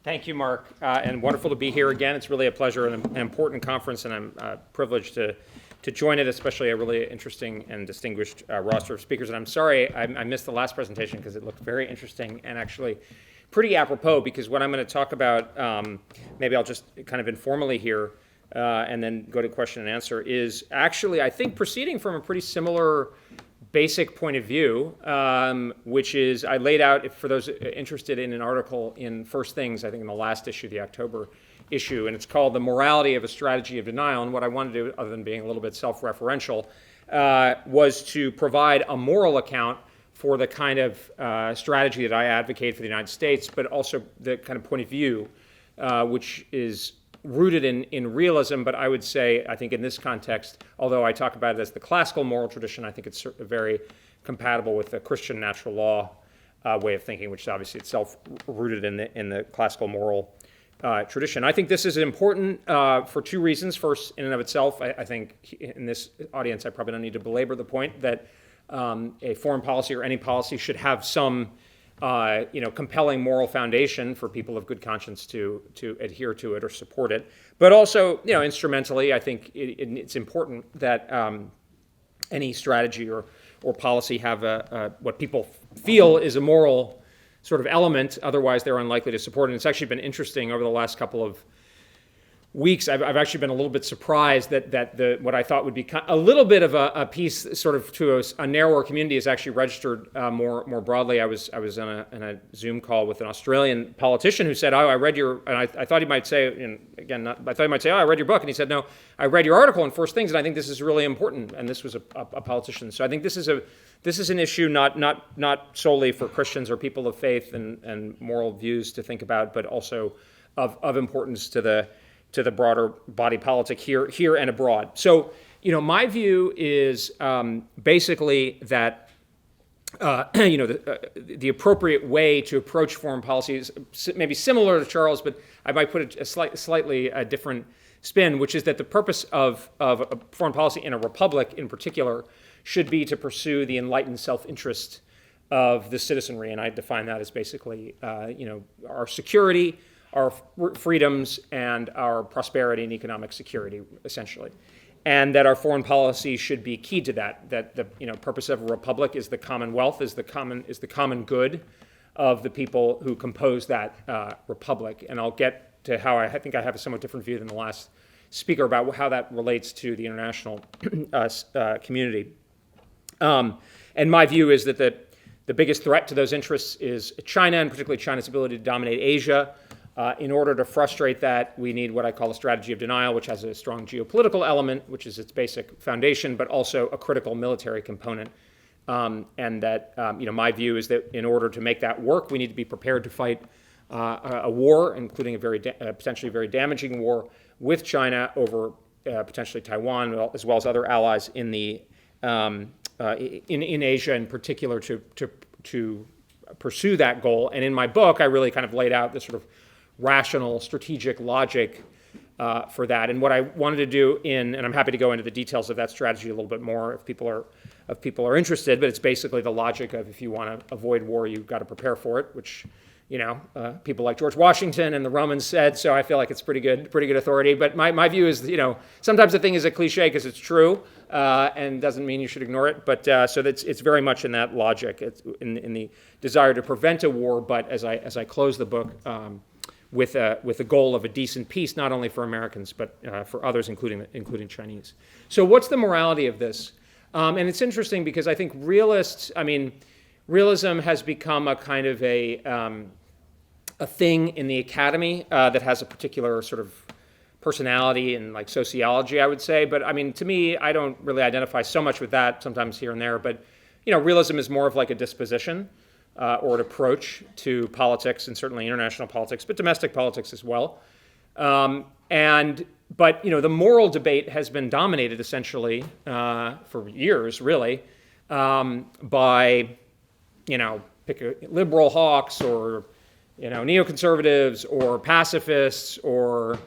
Thank you, Mark, and wonderful to be here again. It's really a pleasure and an important conference, and I'm privileged to join it, especially a really interesting and distinguished roster of speakers. And I'm sorry I missed the last presentation because it looked very interesting and actually pretty apropos, because what I'm going to talk about, maybe I'll just kind of informally here and then go to question and answer, is actually, I think, proceeding from a pretty similar basic point of view, which is I laid out, for those interested, in an article in First Things, I think in the last issue, the October issue, and it's called The Morality of a Strategy of Denial. And what I wanted to do, other than being a little bit self-referential, was to provide a moral account for the kind of strategy that I advocate for the United States, but also the kind of point of view, which is rooted in realism, but I would say, I think in this context, although I talk about it as the classical moral tradition, I think it's very compatible with the Christian natural law way of thinking, which is obviously itself rooted in the classical moral tradition. I think this is important for two reasons. First, in and of itself, I think in this audience, I probably don't need to belabor the point that a foreign policy or any policy should have some compelling moral foundation for people of good conscience to adhere to it or support it. But also, instrumentally, I think it's important that any strategy or policy have what people feel is a moral sort of element. Otherwise, they're unlikely to support it. And it's actually been interesting over the last couple of weeks. I've actually been a little bit surprised that what I thought would be a little bit of a piece sort of to a narrower community is actually registered more broadly. I was on a Zoom call with an Australian politician who said, "Oh, I read your," and I thought he might say, and again, I thought he might say, "Oh, I read your book," and he said, "No, I read your article in First Things, and I think this is really important." And this was a politician. So I think this is an issue not solely for Christians or people of faith and moral views to think about, but also of importance to the broader body politic here and abroad. So, my view is basically that the appropriate way to approach foreign policy is maybe similar to Charles, but I might put a slightly different spin, which is that the purpose of a foreign policy in a republic, in particular, should be to pursue the enlightened self-interest of the citizenry, and I define that as basically, our security, our freedoms, and our prosperity and economic security, essentially. And that our foreign policy should be keyed to that the purpose of a republic is the commonwealth, is the common good of the people who compose that republic. And I'll get to how I think I have a somewhat different view than the last speaker about how that relates to the international community. And my view is that the biggest threat to those interests is China, and particularly China's ability to dominate Asia. In order to frustrate that, we need what I call a strategy of denial, which has a strong geopolitical element, which is its basic foundation, but also a critical military component. And that, my view is that in order to make that work, we need to be prepared to fight a war, including a potentially very damaging war with China over potentially Taiwan, as well as other allies in Asia, in particular, to pursue that goal. And in my book, I really kind of laid out this sort of rational, strategic logic for that. And what I wanted to do and I'm happy to go into the details of that strategy a little bit more if people are interested, but it's basically the logic of if you want to avoid war, you've got to prepare for it, which, people like George Washington and the Romans said, so I feel like it's pretty good authority. But my view is, sometimes the thing is a cliche because it's true and doesn't mean you should ignore it. But so it's very much in that logic. It's in the desire to prevent a war, but as I close the book, with the goal of a decent peace, not only for Americans, but for others, including Chinese. So what's the morality of this? And it's interesting because I think realism has become a kind of a thing in the academy that has a particular sort of personality and like sociology, I would say. But to me, I don't really identify so much with that, sometimes here and there. But, realism is more of like a disposition. Or an approach to politics, and certainly international politics, but domestic politics as well. But the moral debate has been dominated essentially for years, really, by pick liberal hawks or neoconservatives or pacifists or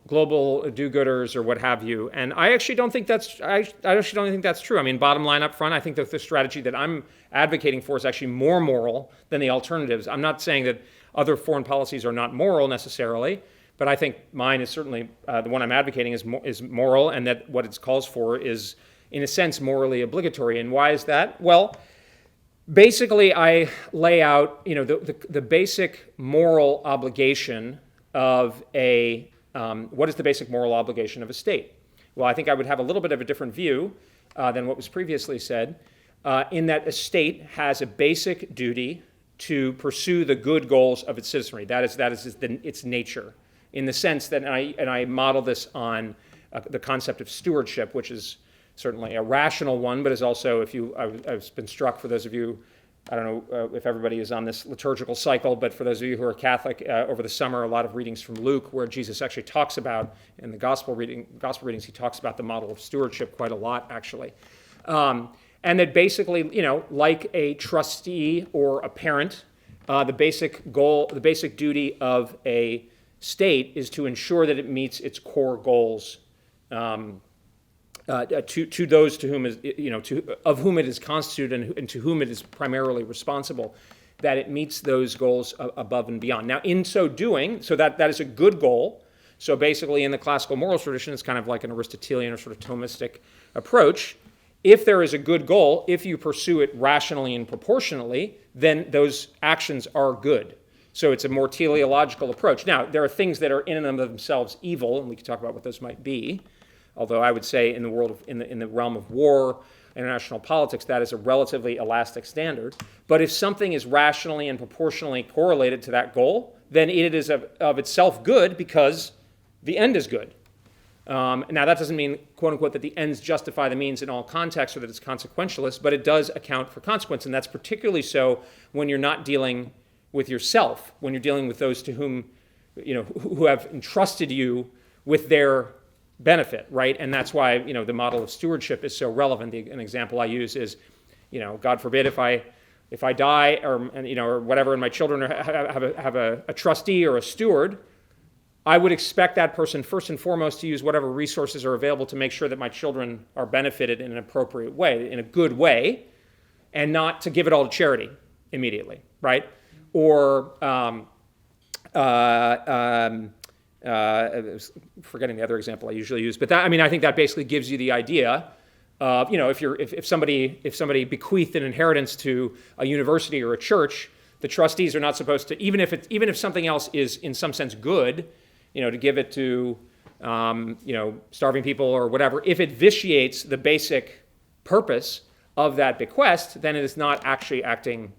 global do-gooders or what have you. And I actually don't think that's true. Bottom line up front, I think that the strategy that I'm advocating for is actually more moral than the alternatives. I'm not saying that Other foreign policies are not moral necessarily, but I think mine is certainly, the one I'm advocating is moral, and that what it calls for is, in a sense, morally obligatory. And why is that? Well, basically, I lay out, the basic moral obligation of what is the basic moral obligation of a state? Well, I think I would have a little bit of a different view than what was previously said, in that a state has a basic duty to pursue the good goals of its citizenry. That is its nature, in the sense that, and I model this on the concept of stewardship, which is certainly a rational one, but is also, I've been struck, for those of you, I don't know if everybody is on this liturgical cycle, but for those of you who are Catholic, over the summer, a lot of readings from Luke, where Jesus actually talks about, in the gospel readings, he talks about the model of stewardship quite a lot, actually. And that basically, like a trustee or a parent, the basic goal, the basic duty of a state is to ensure that it meets its core goals, to those to whom of whom it is constituted and to whom it is primarily responsible, that it meets those goals above and beyond. Now, in so doing, so that is a good goal. So basically, in the classical moral tradition, it's kind of like an Aristotelian or sort of Thomistic approach. If there is a good goal, if you pursue it rationally and proportionally, then those actions are good. So it's a more teleological approach. Now, there are things that are in and of themselves evil, and we can talk about what those might be. Although I would say in the realm of war, international politics, that is a relatively elastic standard. But if something is rationally and proportionally correlated to that goal, then it is of itself good because the end is good. Now, that doesn't mean, quote unquote, that the ends justify the means in all contexts or that it's consequentialist, but it does account for consequence. And that's particularly so when you're not dealing with yourself, when you're dealing with those to whom, who have entrusted you with their benefit, right? And that's why, the model of stewardship is so relevant. An example I use is, God forbid if I die or whatever, and my children have a trustee or a steward, I would expect that person first and foremost to use whatever resources are available to make sure that my children are benefited in an appropriate way, in a good way, and not to give it all to charity immediately, right? Or forgetting the other example I usually use, but I think that basically gives you the idea of, if somebody bequeathed an inheritance to a university or a church, the trustees are not supposed to, even if something else is in some sense good, to give it to, starving people or whatever. If it vitiates the basic purpose of that bequest, then it is not actually acting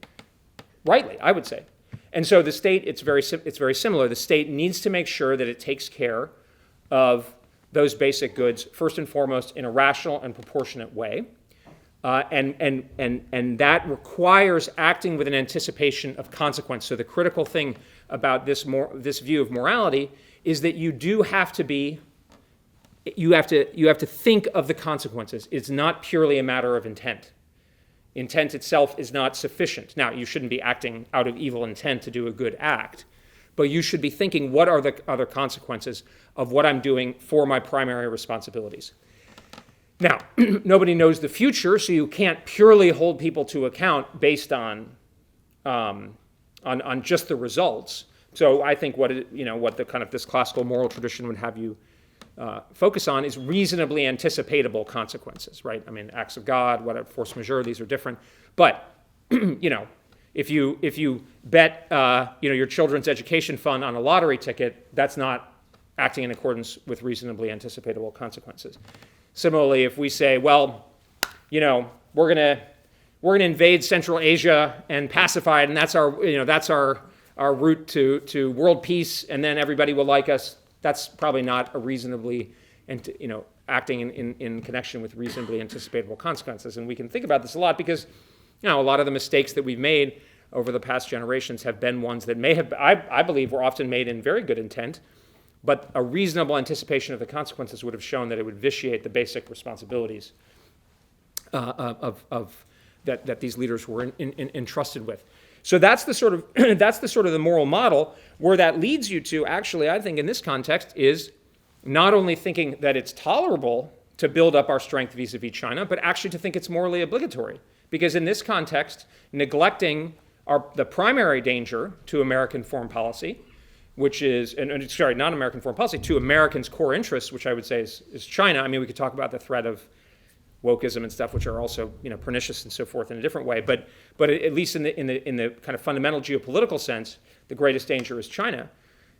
rightly, I would say. And so the state, it's very similar. The state needs to make sure that it takes care of those basic goods first and foremost in a rational and proportionate way, and that requires acting with an anticipation of consequence. So the critical thing about this view of morality is that you have to think of the consequences. It's not purely a matter of intent. Intent itself is not sufficient. Now, you shouldn't be acting out of evil intent to do a good act, but you should be thinking, what are the other consequences of what I'm doing for my primary responsibilities? Now, nobody knows the future, so you can't purely hold people to account based on just the results. So I think what the kind of this classical moral tradition would have you focus on is reasonably anticipatable consequences, right? Acts of God, whatever, force majeure, these are different. But, if you bet, your children's education fund on a lottery ticket, that's not acting in accordance with reasonably anticipatable consequences. Similarly, if we say, well, we're gonna invade Central Asia and pacify it, and that's our route to world peace, and then everybody will like us. That's probably not a reasonably, acting in connection with reasonably anticipatable consequences. And we can think about this a lot because, a lot of the mistakes that we've made over the past generations have been ones that may have, I believe, were often made in very good intent, but a reasonable anticipation of the consequences would have shown that it would vitiate the basic responsibilities that these leaders were entrusted with. So that's the sort of the moral model. Where that leads you to, actually, I think in this context, is not only thinking that it's tolerable to build up our strength vis-a-vis China, but actually to think it's morally obligatory. Because in this context, neglecting are the primary danger to American foreign policy, which is, sorry, not American foreign policy, to Americans' core interests, which I would say is China. I mean, we could talk about the threat of wokeism and stuff, which are also pernicious and so forth in a different way. But at least in the kind of fundamental geopolitical sense, the greatest danger is China.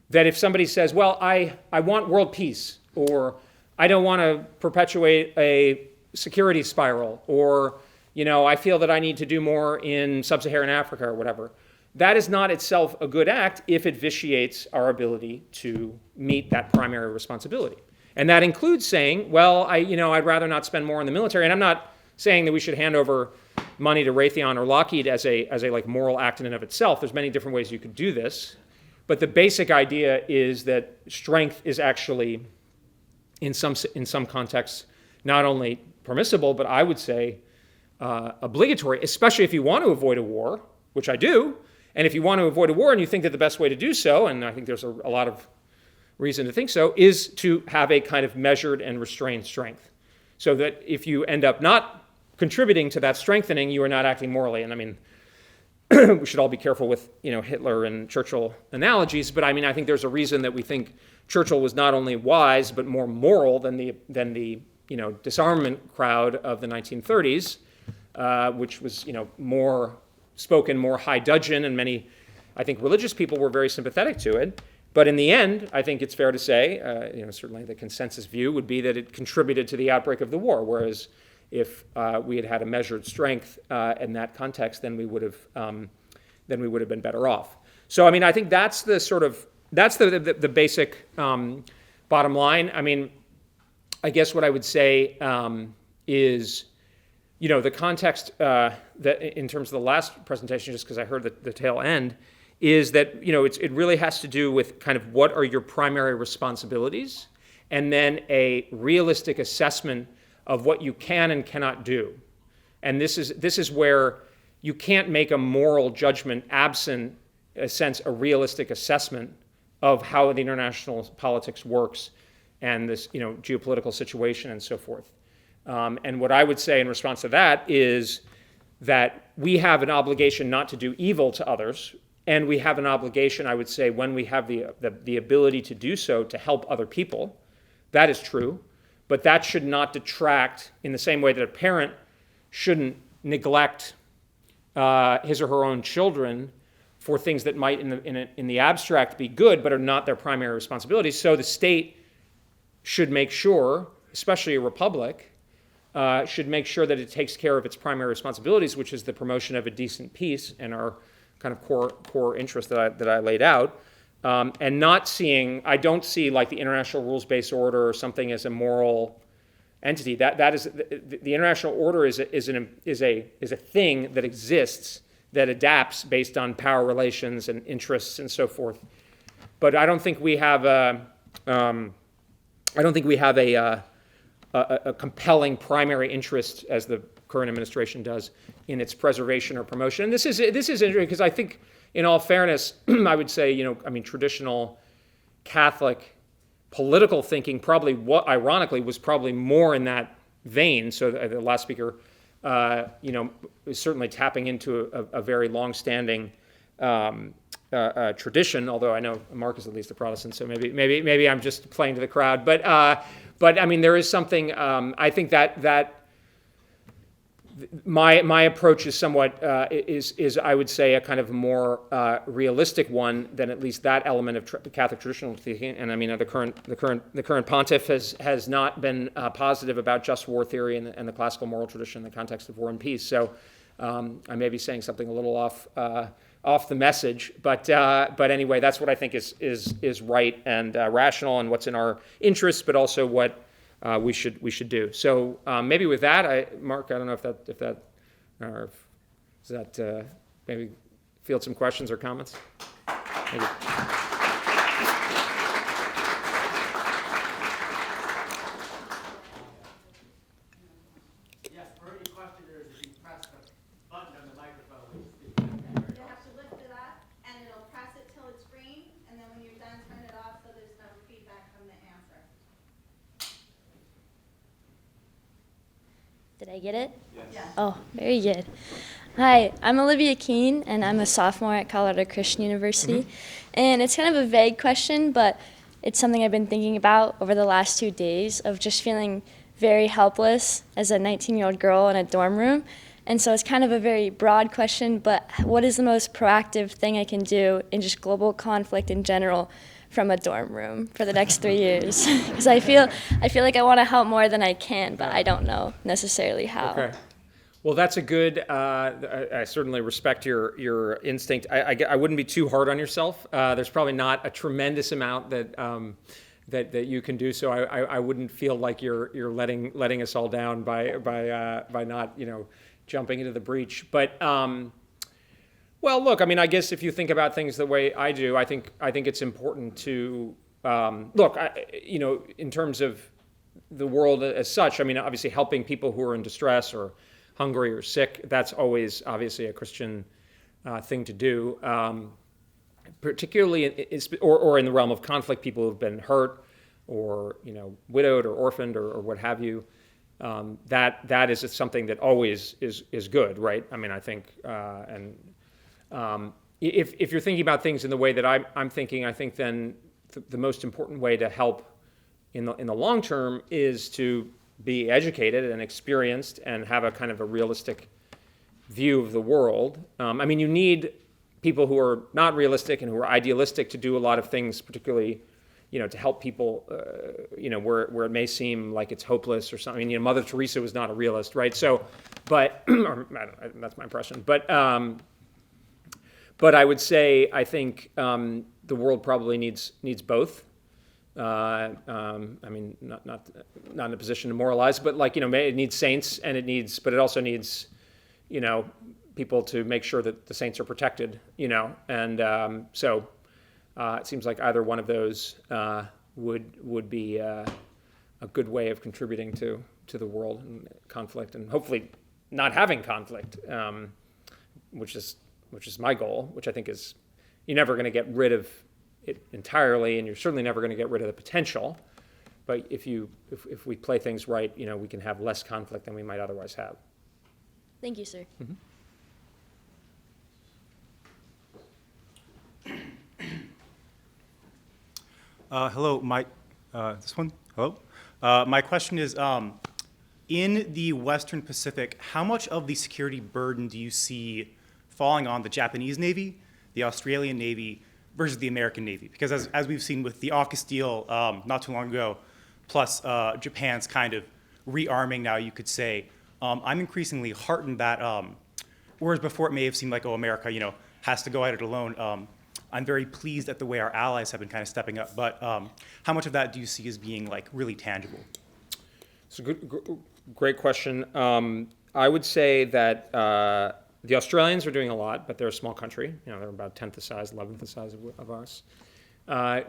That if somebody says, well, I want world peace, or I don't want to perpetuate a security spiral, or I feel that I need to do more in sub-Saharan Africa or whatever, that is not itself a good act if it vitiates our ability to meet that primary responsibility. And that includes saying, well, I'd rather not spend more on the military. And I'm not saying that we should hand over money to Raytheon or Lockheed as a like moral act in and of itself. There's many different ways you could do this. But the basic idea is that strength is actually, in some contexts, not only permissible, but I would say obligatory, especially if you want to avoid a war, which I do. And if you want to avoid a war and you think that the best way to do so, and I think there's a lot of reason to think so, is to have a kind of measured and restrained strength. So that if you end up not contributing to that strengthening, you are not acting morally. And I mean, we should all be careful with Hitler and Churchill analogies, but I mean, I think there's a reason that we think Churchill was not only wise but more moral than the disarmament crowd of the 1930s, which was more spoken, more high dudgeon, and many, I think, religious people were very sympathetic to it. But in the end, I think it's fair to say, certainly the consensus view would be that it contributed to the outbreak of the war. Whereas if we had had a measured strength in that context, then we would have been better off. So I mean, I think that's the basic bottom line. I mean, I guess what I would say is, the context that in terms of the last presentation, just because I heard the tail end, is that it really has to do with kind of what are your primary responsibilities, and then a realistic assessment of what you can and cannot do. And this is where you can't make a moral judgment absent, in a sense, a realistic assessment of how the international politics works and this geopolitical situation and so forth. And what I would say in response to that is that we have an obligation not to do evil to others, and we have an obligation, I would say, when we have the ability to do so, to help other people. That is true, but that should not detract in the same way that a parent shouldn't neglect his or her own children for things that might in the abstract be good but are not their primary responsibilities. So the state should make sure, especially a republic, should make sure that it takes care of its primary responsibilities, which is the promotion of a decent peace and our kind of core interest that I laid out, and not seeing, I don't see like the international rules-based order or something as a moral entity. That is the international order is a thing that exists, that adapts based on power relations and interests and so forth. But I don't think we have a compelling primary interest, as the current administration does, in its preservation or promotion. And this is interesting because I think, in all fairness, I would say, traditional Catholic political thinking probably, ironically, was probably more in that vein. So the last speaker, is certainly tapping into a very long-standing tradition. Although I know Mark is at least a Protestant, so maybe I'm just playing to the crowd. But I mean, there is something. I think that my approach is somewhat is I would say a kind of more realistic one than at least that element of Catholic traditional thinking. And I mean, the current pontiff has not been positive about just war theory and the classical moral tradition in the context of war and peace. So I may be saying something a little off the message, but anyway, that's what I think is right and rational, and what's in our interests, but also what we should do. So maybe with that, Mark, I don't know if that or does that maybe field some questions or comments. Thank you. Yes, for any questioners, if you press the button on the microphone, You have to lift it up, and it'll press it till it's green, and then when you're done, turn it off so there's no feedback from the answer. Did I get it? Yes. Oh, very good. Hi, I'm Olivia Keene, and I'm a sophomore at Colorado Christian University. And it's kind of a vague question, but it's something I've been thinking about over the last 2 days of just feeling very helpless as a 19-year-old girl in a dorm room. And so it's kind of a very broad question, but what is the most proactive thing I can do in just global conflict in general from a dorm room for the next 3 years? Because I feel like I want to help more than I can, but I don't know necessarily how. Okay. Well, that's a good. I certainly respect your instinct. I wouldn't be too hard on yourself. There's probably not a tremendous amount that you can do. So I wouldn't feel like you're letting us all down by not jumping into the breach. But well, look. I mean, I guess if you think about things the way I do, I think it's important to look. In terms of the world as such. I mean, obviously helping people who are in distress or hungry or sick, that's always obviously a Christian thing to do, particularly or in the realm of conflict, people who've been hurt or widowed or orphaned or what have you. That is something that always is good, right? I mean, I think, if you're thinking about things in the way that I'm thinking, I think then the most important way to help in the long term is to be educated and experienced and have a kind of a realistic view of the world. I mean, you need people who are not realistic and who are idealistic to do a lot of things, particularly, to help people, where it may seem like it's hopeless or something. I mean, Mother Teresa was not a realist, right? So, but that's my impression. But I would say I think the world probably needs both. I mean, not in a position to moralize, but it needs saints, but it also needs, people to make sure that the saints are protected, and so it seems like either one of those would be a good way of contributing to the world and conflict, and hopefully not having conflict, which is my goal, which I think is you're never going to get rid of it entirely, and you're certainly never going to get rid of the potential. But if we play things right, we can have less conflict than we might otherwise have. Thank you, sir. Hello, this one. Hello. My question is, in the Western Pacific, how much of the security burden do you see falling on the Japanese Navy, the Australian Navy, versus the American Navy? Because as we've seen with the AUKUS deal not too long ago, plus Japan's kind of rearming now, you could say, I'm increasingly heartened that, whereas before it may have seemed like, America, has to go at it alone, I'm very pleased at the way our allies have been kind of stepping up. But how much of that do you see as being really tangible? It's a great question. I would say that the Australians are doing a lot, but they're a small country. They're about a tenth the size, 11th the size of us.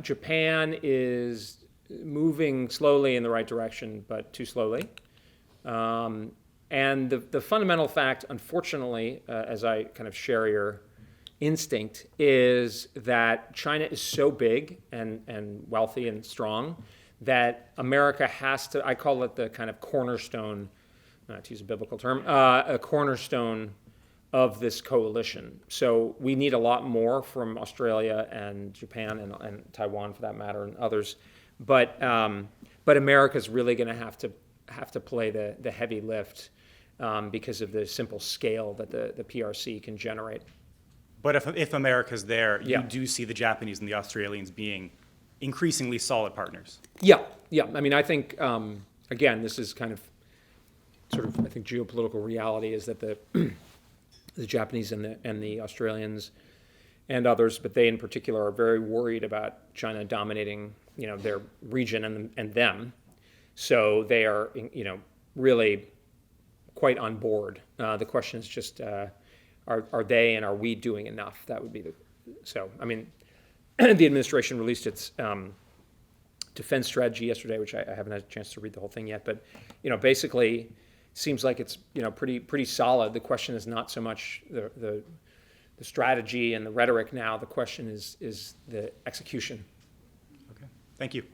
Japan is moving slowly in the right direction, but too slowly. And the fundamental fact, unfortunately, as I kind of share your instinct, is that China is so big and wealthy and strong that America has to, I call it the kind of cornerstone, not to use a biblical term, a cornerstone of this coalition. So we need a lot more from Australia and Japan and Taiwan, for that matter, and others. But America's really going to have to play the heavy lift because of the simple scale that the PRC can generate. But if America's there, Yeah. you do see the Japanese and the Australians being increasingly solid partners. Yeah. I mean, I think again, this is kind of sort of, I think, geopolitical reality is that the Japanese and the Australians and others, but they in particular are very worried about China dominating, their region and them. So they are, really quite on board. The question is just, are they and are we doing enough? That would be so. I mean, the administration released its defense strategy yesterday, which I haven't had a chance to read the whole thing yet, but basically seems like it's pretty solid. The question is not so much the strategy and the rhetoric now. The question is the execution. Okay, thank you.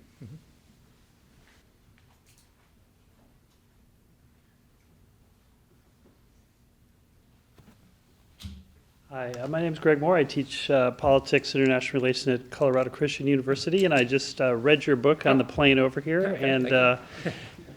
Hi, my name is Greg Moore. I teach politics and international relations at Colorado Christian University, and I just read your book on the plane over here. Okay, and thank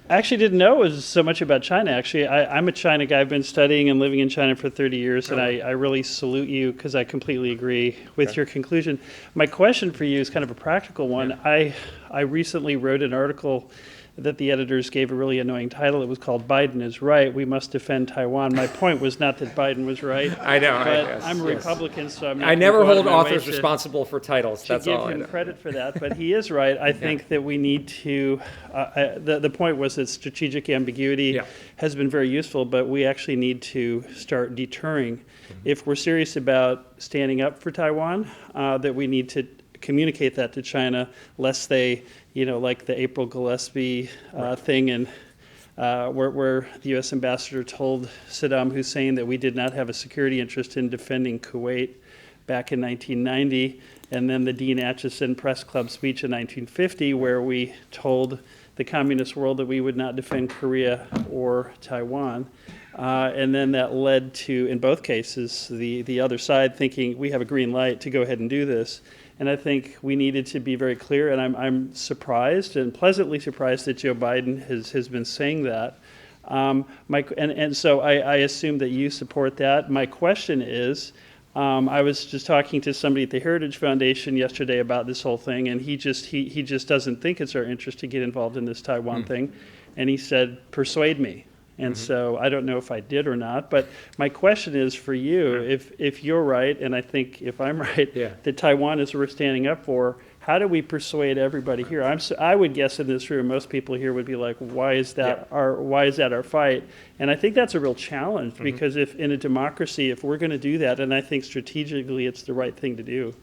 I actually didn't know it was so much about China. Actually, I'm a China guy. I've been studying and living in China for 30 years, and I really salute you because I completely agree with your conclusion. My question for you is kind of a practical one. I recently wrote an article that the editors gave a really annoying title. It was called "Biden is Right, We Must Defend Taiwan." My point was not that Biden was right. I know. But I'm a Republican, so I'm not I gonna never go out hold of my way authors to- responsible for titles. to That's give all I him know. credit for that, but he is right. I think that we need to, the point was that strategic ambiguity Yeah. has been very useful, but we actually need to start deterring. If we're serious about standing up for Taiwan, that we need to communicate that to China, lest they, like the April Gillespie thing, and where the U.S. ambassador told Saddam Hussein that we did not have a security interest in defending Kuwait back in 1990, and then the Dean Acheson Press Club speech in 1950, where we told the communist world that we would not defend Korea or Taiwan. And then that led to, in both cases, the other side thinking we have a green light to go ahead and do this. And I think we needed to be very clear, and I'm surprised and pleasantly surprised that Joe Biden has been saying that. So I assume that you support that. My question is, I was just talking to somebody at the Heritage Foundation yesterday about this whole thing, and he just doesn't think it's our interest to get involved in this Taiwan thing. And he said, persuade me. And so I don't know if I did or not, but my question is for you, if you're right, and I think if I'm right, that Taiwan is what we're standing up for, how do we persuade everybody here? I would guess in this room, most people here would be like, why is that our fight? And I think that's a real challenge, because if in a democracy, if we're going to do that, and I think strategically it's the right thing to do,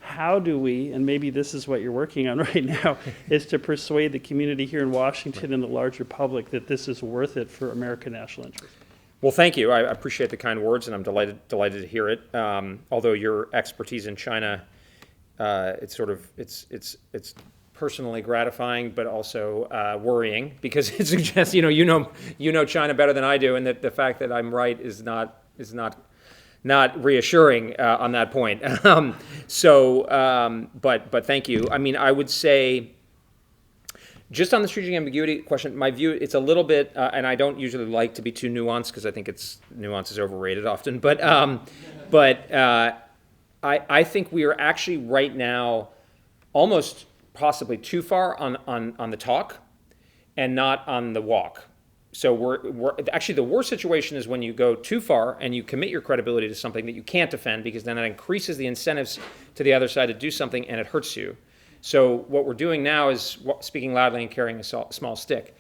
how do we, and maybe this is what you're working on right now, is to persuade the community here in Washington and the larger public that this is worth it for American national interest? Well, thank you. I appreciate the kind words, and I'm delighted to hear it. Although your expertise in China, it's personally gratifying, but also worrying, because it suggests you know China better than I do, and that the fact that I'm right is not reassuring on that point. But thank you. I mean, I would say, just on the strategic ambiguity question, my view, it's a little bit, and I don't usually like to be too nuanced because I think nuance is overrated often. But I think we are actually right now almost possibly too far on the talk and not on the walk. So we're actually, the worst situation is when you go too far and you commit your credibility to something that you can't defend, because then that increases the incentives to the other side to do something, and it hurts you. So what we're doing now is speaking loudly and carrying a small stick.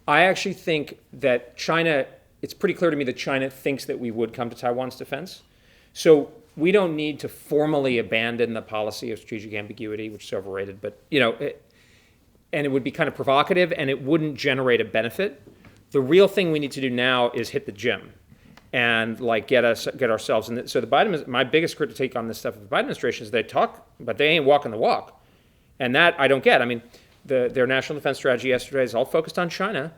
I actually think that China, it's pretty clear to me that China thinks that we would come to Taiwan's defense. So we don't need to formally abandon the policy of strategic ambiguity, which is overrated, but and it would be kind of provocative, and it wouldn't generate a benefit. The real thing we need to do now is hit the gym and get ourselves in. So my biggest critique on this stuff of the Biden administration is they talk, but they ain't walking the walk. And that I don't get. I mean, their national defense strategy yesterday is all focused on China,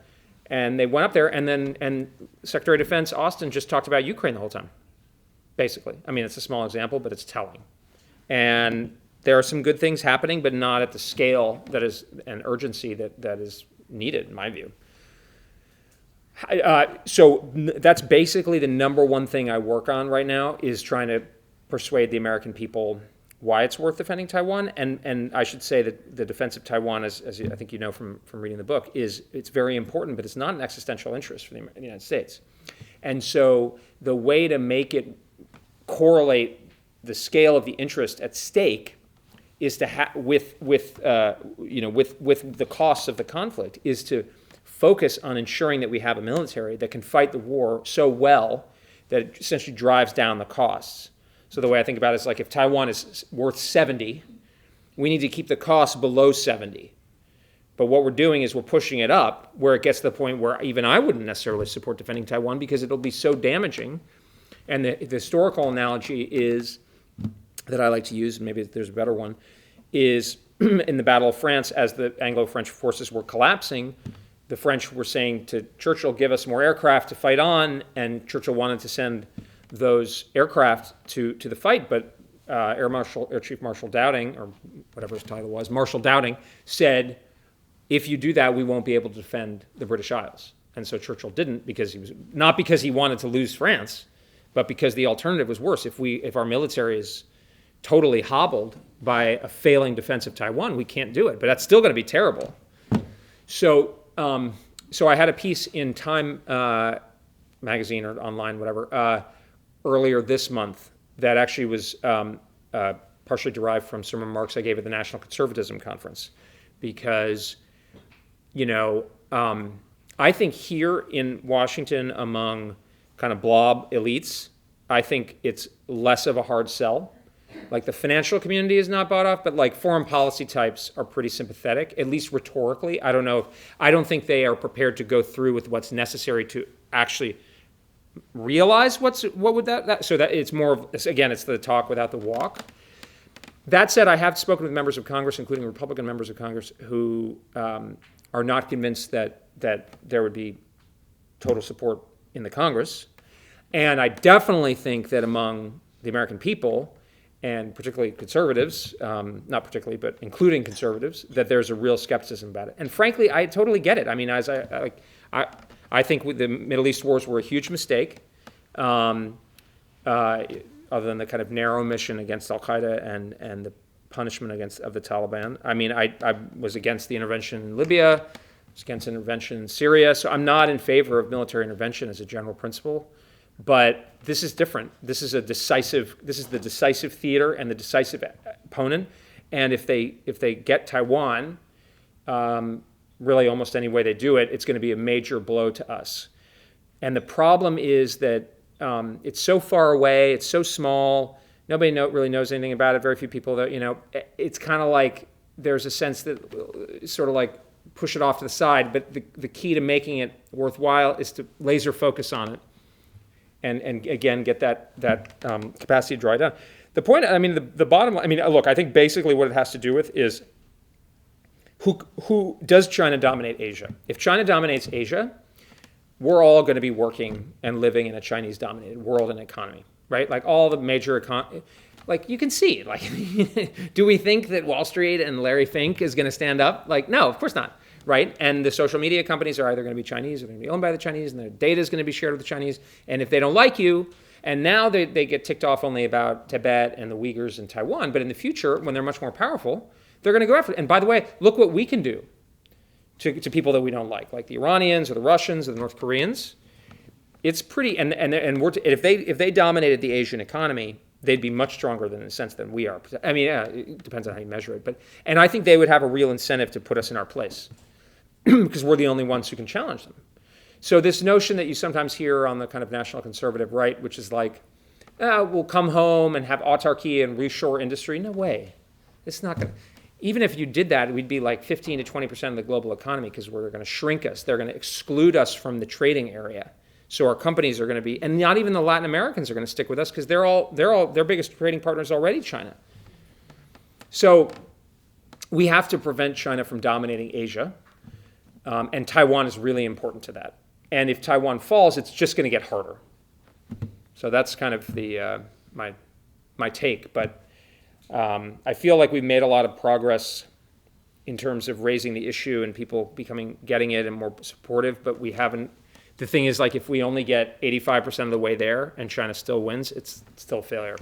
and they went up there, and Secretary of Defense Austin just talked about Ukraine the whole time, basically. I mean, it's a small example, but it's telling. And there are some good things happening, but not at the scale that is and urgency that is needed, in my view. So that's basically the number one thing I work on right now, is trying to persuade the American people why it's worth defending Taiwan. And I should say that the defense of Taiwan, as I think you know from reading the book, it's very important, but it's not an existential interest for the United States. And so the way to make it correlate the scale of the interest at stake is to with the costs of the conflict, is to focus on ensuring that we have a military that can fight the war so well that it essentially drives down the costs. So the way I think about it is, like, if Taiwan is worth 70, we need to keep the cost below 70. But what we're doing is we're pushing it up where it gets to the point where even I wouldn't necessarily support defending Taiwan, because it'll be so damaging. And the historical analogy is, that I like to use, and maybe there's a better one, is in the Battle of France, as the Anglo-French forces were collapsing, the French were saying to Churchill, give us more aircraft to fight on, and Churchill wanted to send those aircraft to the fight, but Air Chief Marshal Dowding, or whatever his title was, Marshal Dowding, said, if you do that, we won't be able to defend the British Isles. And so Churchill didn't, not because he wanted to lose France, but because the alternative was worse. If our military is totally hobbled by a failing defense of Taiwan, we can't do it. But that's still going to be terrible. So I had a piece in Time magazine or online, whatever, earlier this month that actually was partially derived from some remarks I gave at the National Conservatism Conference. Because, I think here in Washington among kind of blob elites, I think it's less of a hard sell. Like the financial community is not bought off, but like foreign policy types are pretty sympathetic, at least rhetorically. I don't think they are prepared to go through with what's necessary to actually realize so that it's more of, again, it's the talk without the walk. That said, I have spoken with members of Congress, including Republican members of Congress, who are not convinced that there would be total support in the Congress. And I definitely think that among the American people, and particularly conservatives, not particularly, but including conservatives, that there's a real skepticism about it. And frankly, I totally get it. I mean, I think the Middle East wars were a huge mistake, other than the kind of narrow mission against Al-Qaeda and the punishment of the Taliban. I mean, I was against the intervention in Libya, I was against intervention in Syria, so I'm not in favor of military intervention as a general principle. But this is different. This is the decisive theater and the decisive opponent. And if they get Taiwan, really almost any way they do it, it's going to be a major blow to us. And the problem is that it's so far away, it's so small, nobody really knows anything about it, very few people that, it's kind of like there's a sense that sort of like push it off to the side, but the key to making it worthwhile is to laser focus on it and again, get that capacity to dry down. The point, the bottom line, look, I think basically what it has to do with is who does China dominate Asia? If China dominates Asia, we're all going to be working and living in a Chinese-dominated world and economy, right? Like all the major like you can see, like, do we think that Wall Street and Larry Fink is going to stand up? Like, no, of course not, right? And the social media companies are either going to be Chinese or they're going to be owned by the Chinese, and their data is going to be shared with the Chinese. And if they don't like you, and now they get ticked off only about Tibet and the Uyghurs and Taiwan, but in the future, when they're much more powerful, they're going to go after it. And by the way, look what we can do to people that we don't like the Iranians or the Russians or the North Koreans. It's pretty, if they dominated the Asian economy, they'd be much stronger in a sense than we are. I mean, yeah, it depends on how you measure it, and I think they would have a real incentive to put us in our place because we're the only ones who can challenge them. So this notion that you sometimes hear on the kind of national conservative right, which is like, we'll come home and have autarky and reshore industry. No way. It's not going to. Even if you did that, we'd be like 15 to 20% of the global economy because we're going to shrink us. They're going to exclude us from the trading area. So our companies are going to be, and not even the Latin Americans are going to stick with us because their biggest trading partner is already China. So we have to prevent China from dominating Asia, and Taiwan is really important to that. And if Taiwan falls, it's just going to get harder. So that's kind of the my take. But I feel like we've made a lot of progress in terms of raising the issue and people getting it and more supportive, but we haven't. The thing is, like, if we only get 85% of the way there and China still wins, it's still a failure.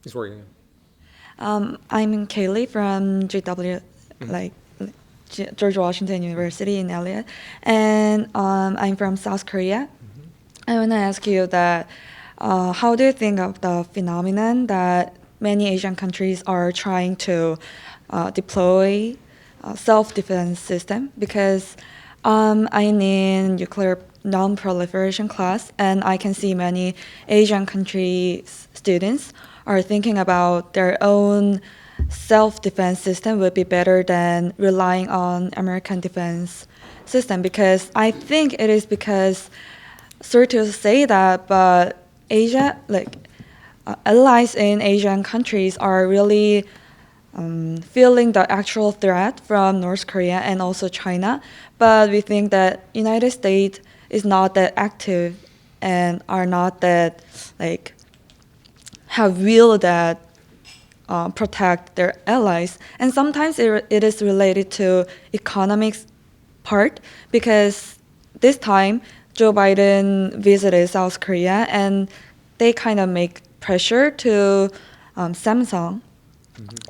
He's working. I'm Kaylee from GW, George Washington University in Elliott, and I'm from South Korea. I want to ask you that how do you think of the phenomenon that many Asian countries are trying to deploy self-defense system because I'm in nuclear non-proliferation class, and I can see many Asian countries students are thinking about their own self-defense system would be better than relying on American defense system, because I think it is because, sorry to say that, but Asia, allies in Asian countries are really feeling the actual threat from North Korea and also China, but we think that United States is not that active and are not that have will that protect their allies. And sometimes it is related to economics part, because this time Joe Biden visited South Korea and they kind of make pressure to Samsung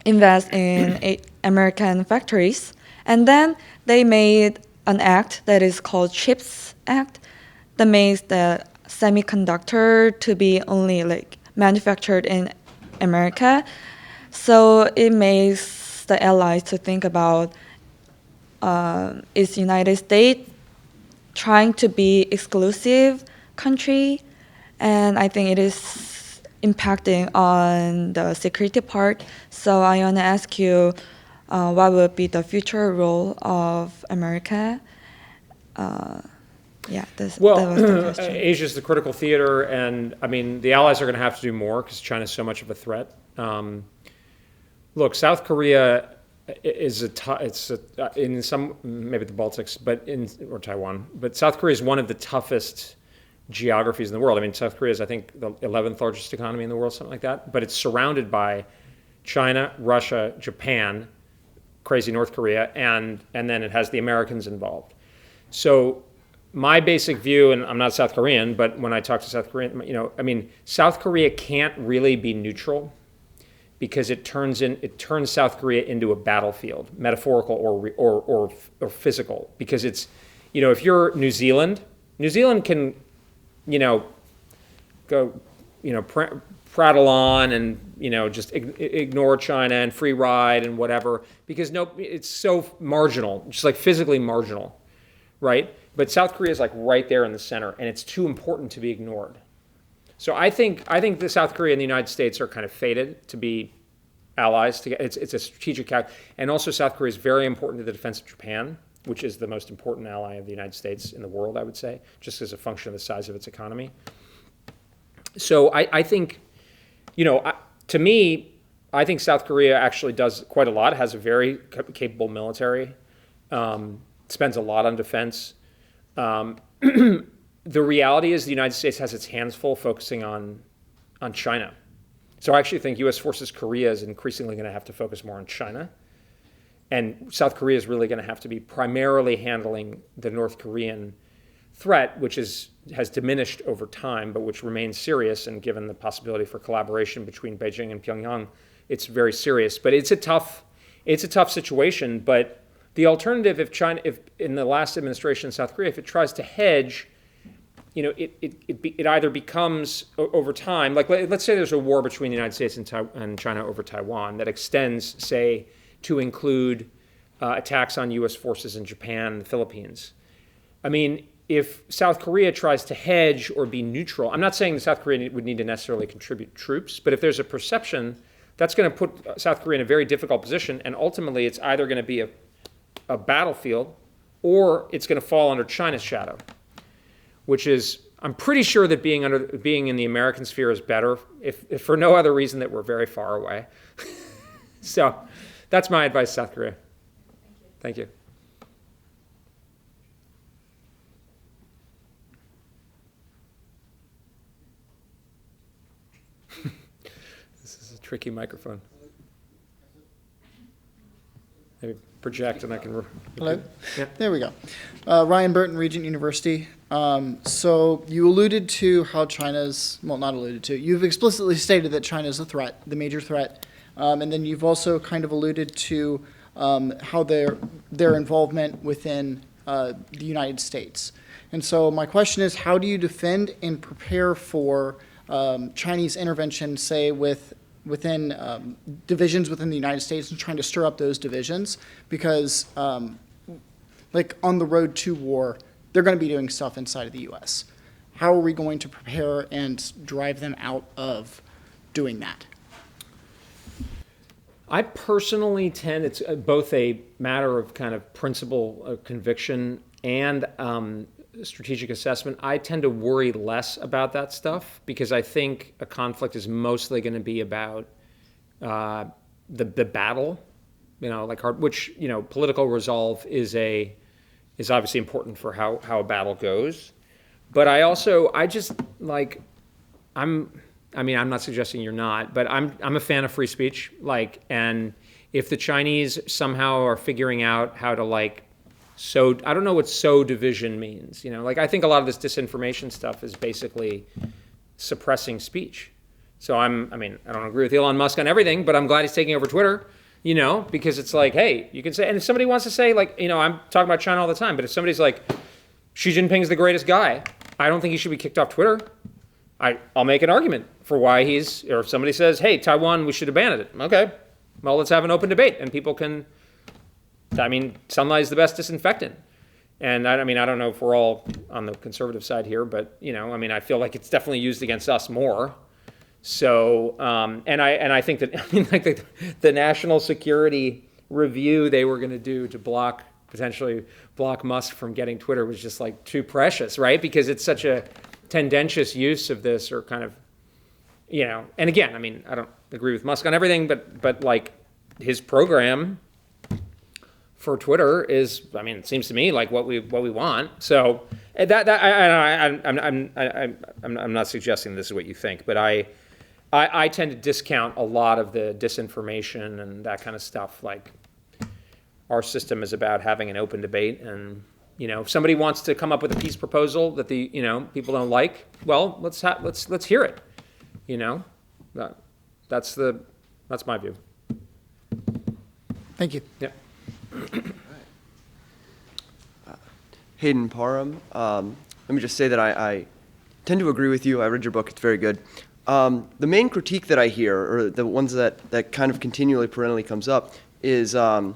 invest in American factories. And then they made an act that is called CHIPS Act that makes the semiconductor to be only manufactured in America. So it makes the allies to think about is United States trying to be exclusive country, and I think it is impacting on the security part. So I want to ask you, what will be the future role of America? That was the question. Asia is the critical theater, and I mean the allies are going to have to do more because China is so much of a threat. Look, South Korea is in some, maybe the Baltics, or Taiwan, but South Korea is one of the toughest geographies in the world. I mean, South Korea is, I think, the 11th largest economy in the world, something like that. But it's surrounded by China, Russia, Japan, crazy North Korea, and then it has the Americans involved. So my basic view, and I'm not South Korean, but when I talk to South Korean, South Korea can't really be neutral because it turns South Korea into a battlefield, metaphorical or physical. Because it's, if you're New Zealand can, go, prattle on and, just ignore China and free ride and whatever, because it's so marginal, just physically marginal, right? But South Korea is right there in the center, and it's too important to be ignored. So I think the South Korea and the United States are kind of fated to be allies. It's a strategic calc. And also South Korea is very important to the defense of Japan, which is the most important ally of the United States in the world, I would say, just as a function of the size of its economy. So I think, to me, I think South Korea actually does quite a lot, has a very capable military, spends a lot on defense. The reality is the United States has its hands full focusing on China. So I actually think U.S. Forces Korea is increasingly going to have to focus more on China. And South Korea is really going to have to be primarily handling the North Korean threat, which has diminished over time, but which remains serious. And given the possibility for collaboration between Beijing and Pyongyang, it's very serious. But it's a tough situation. But the alternative, if in the last administration in South Korea, if it tries to hedge, it either becomes over time, let's say there's a war between the United States and China over Taiwan that extends, say, to include attacks on U.S. forces in Japan and the Philippines. I mean, if South Korea tries to hedge or be neutral, I'm not saying that South Korea would need to necessarily contribute troops, but if there's a perception, that's going to put South Korea in a very difficult position, and ultimately it's either going to be a battlefield or it's going to fall under China's shadow, which is, I'm pretty sure that being in the American sphere is better, if for no other reason that we're very far away. So that's my advice, South Korea. Thank you. This is a tricky microphone. Maybe project and I can... Hello? Yeah. There we go. Ryan Burton, Regent University. So you alluded to how China's, well, not alluded to, you've explicitly stated that China's a threat, the major threat. And then you've also kind of alluded to how their involvement within the United States. And so my question is, how do you defend and prepare for Chinese intervention, say, with within divisions within the United States and trying to stir up those divisions because, like on the road to war, they're going to be doing stuff inside of the U.S. How are we going to prepare and drive them out of doing that? I personally tend, it's both a matter of kind of principle of conviction and strategic assessment. I tend to worry less about that stuff because I think a conflict is mostly going to be about the battle, like which, political resolve is obviously important for how a battle goes. But I'm not suggesting you're not, but I'm a fan of free speech. And if the Chinese somehow are figuring out how to I don't know what sow division means. I think a lot of this disinformation stuff is basically suppressing speech. So I don't agree with Elon Musk on everything, but I'm glad he's taking over Twitter. Because it's like, hey, you can say, and if somebody wants to say I'm talking about China all the time, but if somebody's like, Xi Jinping's the greatest guy, I don't think he should be kicked off Twitter. I'll make an argument for why or if somebody says, hey, Taiwan, we should abandon it. Okay, well, let's have an open debate and people can, sunlight is the best disinfectant. And I don't know if we're all on the conservative side here, but, I feel like it's definitely used against us more. So, and I think that, the national security review they were going to do to potentially block Musk from getting Twitter was just too precious, right? Because it's such a tendentious use of this, or kind of, and again, I don't agree with Musk on everything, but his program for Twitter is, it seems to me like what we want. So I'm not suggesting this is what you think, but I tend to discount a lot of the disinformation and that kind of stuff. Our system is about having an open debate, and if somebody wants to come up with a peace proposal that the people don't like, well, let's hear it. That's my view. Thank you. Yeah. Hayden Parham. Let me just say that I tend to agree with you. I read your book. It's very good. The main critique that I hear, or the ones that kind of continually, perennially comes up, is, China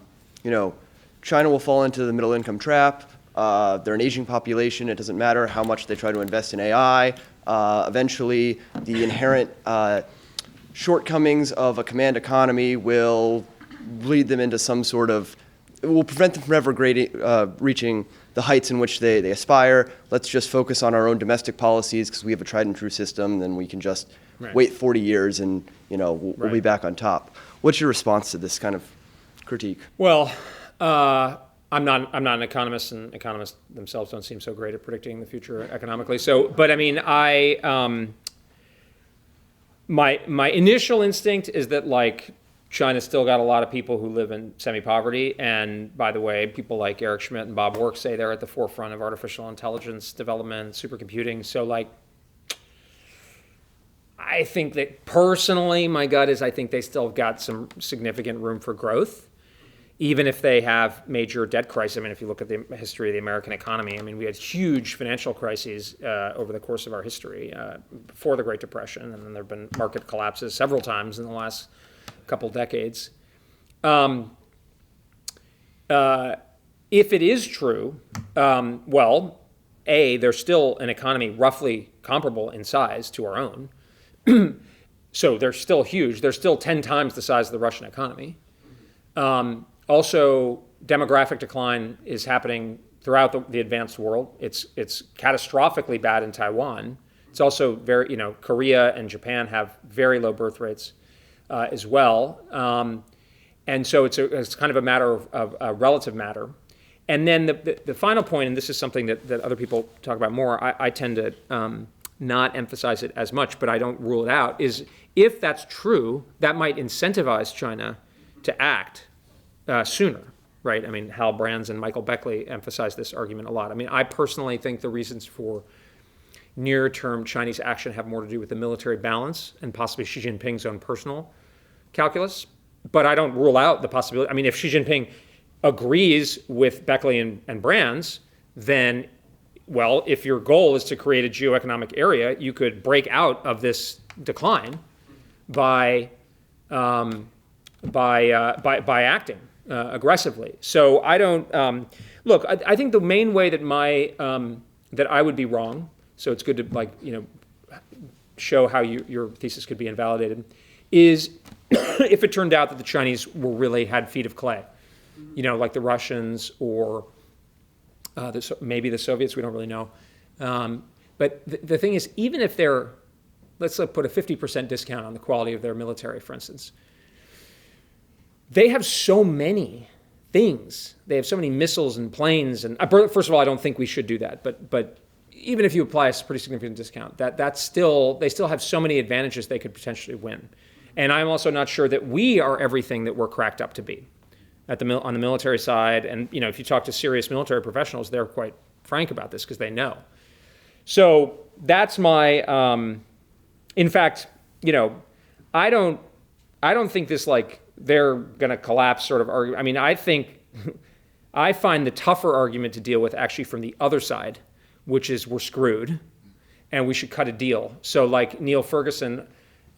will fall into the middle income trap. They're an aging population. It doesn't matter how much they try to invest in AI. Eventually, the inherent shortcomings of a command economy will lead them into some sort of, it will prevent them from ever reaching the heights in which they aspire. Let's just focus on our own domestic policies because we have a tried and true system. Then we can just wait 40 years and we'll be back on top. What's your response to this kind of critique? Well, I'm not an economist, and economists themselves don't seem so great at predicting the future economically. So, but my initial instinct is that China's still got a lot of people who live in semi-poverty. And by the way, people like Eric Schmidt and Bob Work say they're at the forefront of artificial intelligence development, supercomputing. So I think that personally, my gut is I think they still got some significant room for growth, even if they have major debt crises. If you look at the history of the American economy, we had huge financial crises over the course of our history, before the Great Depression, and then there have been market collapses several times in the last couple decades. If it is true, they're still an economy roughly comparable in size to our own. So they're still huge. They're still 10 times the size of the Russian economy. Also, demographic decline is happening throughout the advanced world. It's catastrophically bad in Taiwan. It's also very, Korea and Japan have very low birth rates as well. And so it's kind of a matter of a relative matter. And then the final point, and this is something that other people talk about more, I tend to not emphasize it as much, but I don't rule it out, is if that's true, that might incentivize China to act sooner, right? Hal Brands and Michael Beckley emphasize this argument a lot. I personally think the reasons for near-term Chinese action have more to do with the military balance and possibly Xi Jinping's own personal calculus. But I don't rule out the possibility. If Xi Jinping agrees with Beckley and Brands, then, well, if your goal is to create a geoeconomic area, you could break out of this decline by by acting aggressively. So I don't look. I think the main way that that I would be wrong. So it's good to show how your thesis could be invalidated. Is if it turned out that the Chinese really had feet of clay, like the Russians or maybe the Soviets. We don't really know. But the thing is, even if let's put a 50% discount on the quality of their military, for instance, they have so many things. They have so many missiles and planes. And first of all, I don't think we should do that. But even if you apply a pretty significant discount, they still have so many advantages they could potentially win. And I'm also not sure that we are everything that we're cracked up to be on the military side. And if you talk to serious military professionals, they're quite frank about this because they know. So that's my. In fact, I don't think this they're going to collapse sort of argument. I mean, I find the tougher argument to deal with actually from the other side, which is we're screwed, and we should cut a deal. So Neil Ferguson,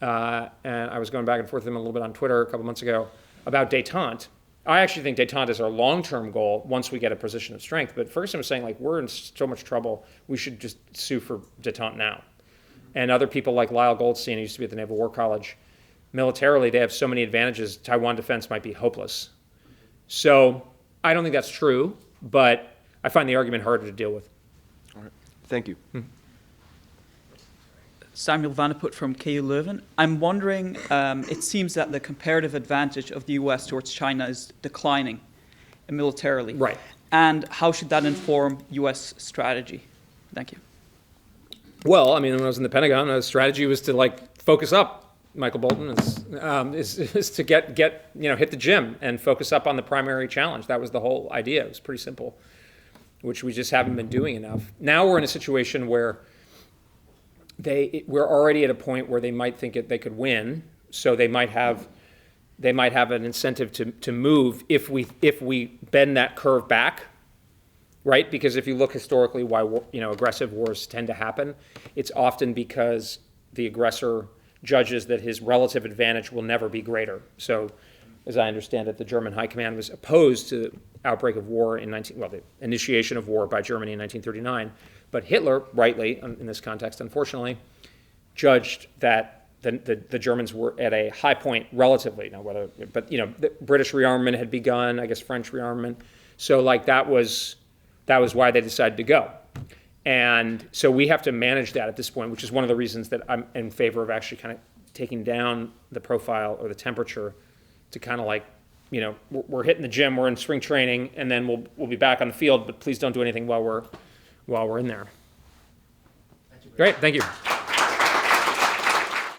and I was going back and forth with him a little bit on Twitter a couple months ago about détente. I actually think détente is our long-term goal once we get a position of strength. But Ferguson was saying we're in so much trouble, we should just sue for détente now. And other people like Lyle Goldstein, who used to be at the Naval War College, militarily they have so many advantages. Taiwan defense might be hopeless. So I don't think that's true, but I find the argument harder to deal with. All right. Thank you. Samuel Vanderput from KU Leuven. I'm wondering, it seems that the comparative advantage of the US towards China is declining militarily. Right. And how should that inform US strategy? Thank you. Well, I mean, when I was in the Pentagon, the strategy was to focus up. Michael Bolton is to get hit the gym and focus up on the primary challenge. That was the whole idea. It was pretty simple, which we just haven't been doing enough. Now we're in a situation where we're already at a point where they might think they could win, so they might have an incentive to move if we bend that curve back. Right, because if you look historically why aggressive wars tend to happen, it's often because the aggressor judges that his relative advantage will never be greater. So, as I understand it, the German High Command was opposed to the outbreak of war the initiation of war by Germany in 1939. But Hitler, rightly, in this context, unfortunately, judged that the Germans were at a high point relatively. Now, the British rearmament had begun, I guess French rearmament. So, that was why they decided to go. And so we have to manage that at this point, which is one of the reasons that I'm in favor of actually kind of taking down the profile or the temperature to kind of we're hitting the gym, we're in spring training, and then we'll be back on the field, but please don't do anything while we're in there. Great, thank you.